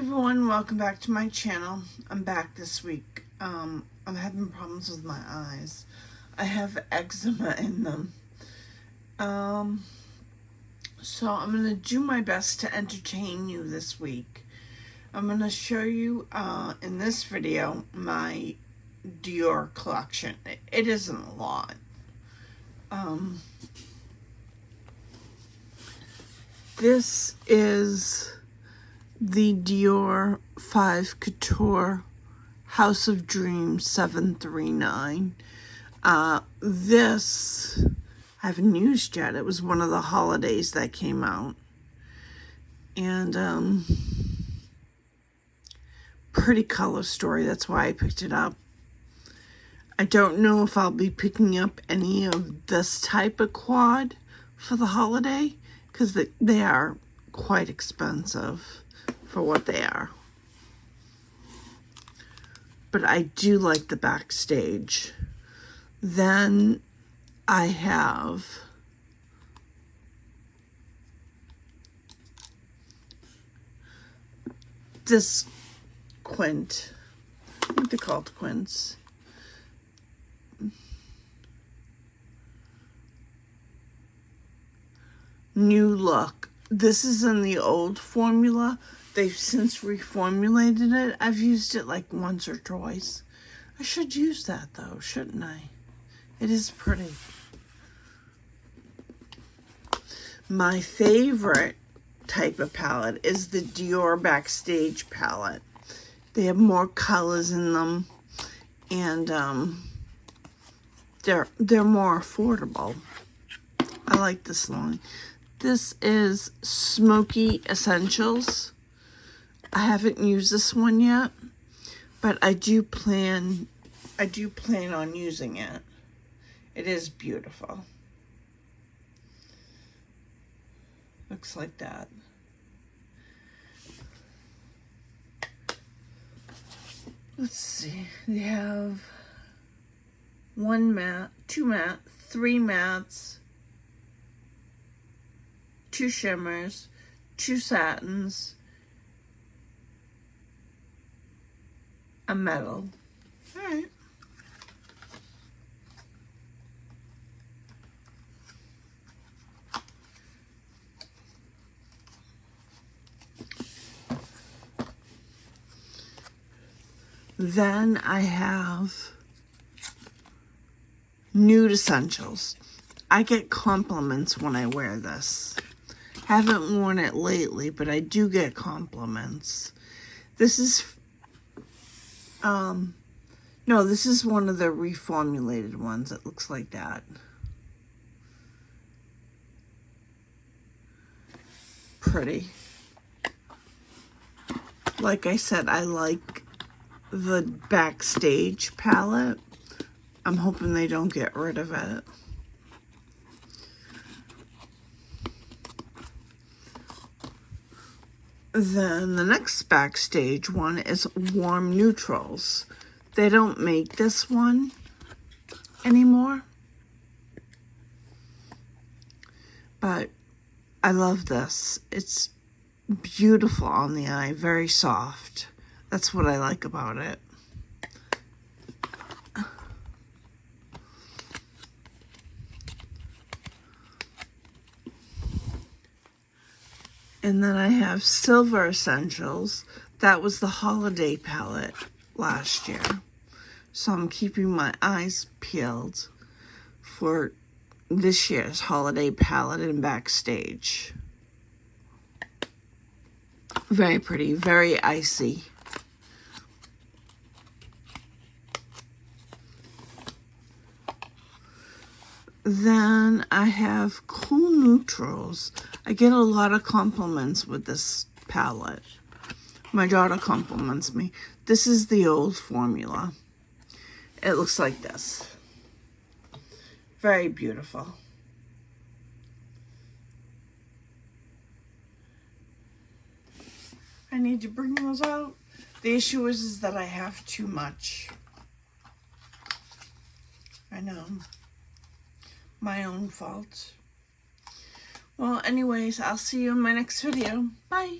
everyone, welcome back to my channel. I'm back this week. I'm having problems with my eyes. I have eczema in them. So I'm going to do my best to entertain you this week. I'm going to show you in this video my Dior collection. It isn't a lot. This is the Dior 5 Couture House of Dreams 739. This I haven't used yet. It was one of the holidays that came out. And pretty color story. That's why I picked it up. I don't know if I'll be picking up any of this type of quad for the holiday, because they are quite expensive for what they are. But I do like the backstage. Then I have this quint. What they call it, quints. New look. This is in the old formula. They've since reformulated it. I've used it like once or twice. I should use that though, shouldn't I? It is pretty. My favorite type of palette is the Dior Backstage palette. They have more colors in them, and they're more affordable. I like this line. This is Smoky Essentials. I haven't used this one yet, but I do plan on using it. It is beautiful. Looks like that. Let's see. They have one matte, two matte, three mattes, two shimmers, two satins, a metal. All right. Then I have Nude Essentials. I get compliments when I wear this. Haven't worn it lately, but I do get compliments. This is, no, this is one of the reformulated ones. It looks like that. Pretty. Like I said, I like the Backstage palette. I'm hoping they don't get rid of it. Then the next Backstage one is Warm Neutrals. They don't make this one anymore, but I love this. It's beautiful on the eye, very soft. That's what I like about it. And then I have Silver Essentials. That was the holiday palette last year. So I'm keeping my eyes peeled for this year's holiday palette and Backstage. Very pretty, very icy. Then I have Cool Neutrals. I get a lot of compliments with this palette. My daughter compliments me. This is the old formula. It looks like this. Very beautiful. I need to bring those out. The issue is that I have too much. I know. My own fault. Well, anyways, I'll see you in my next video. Bye.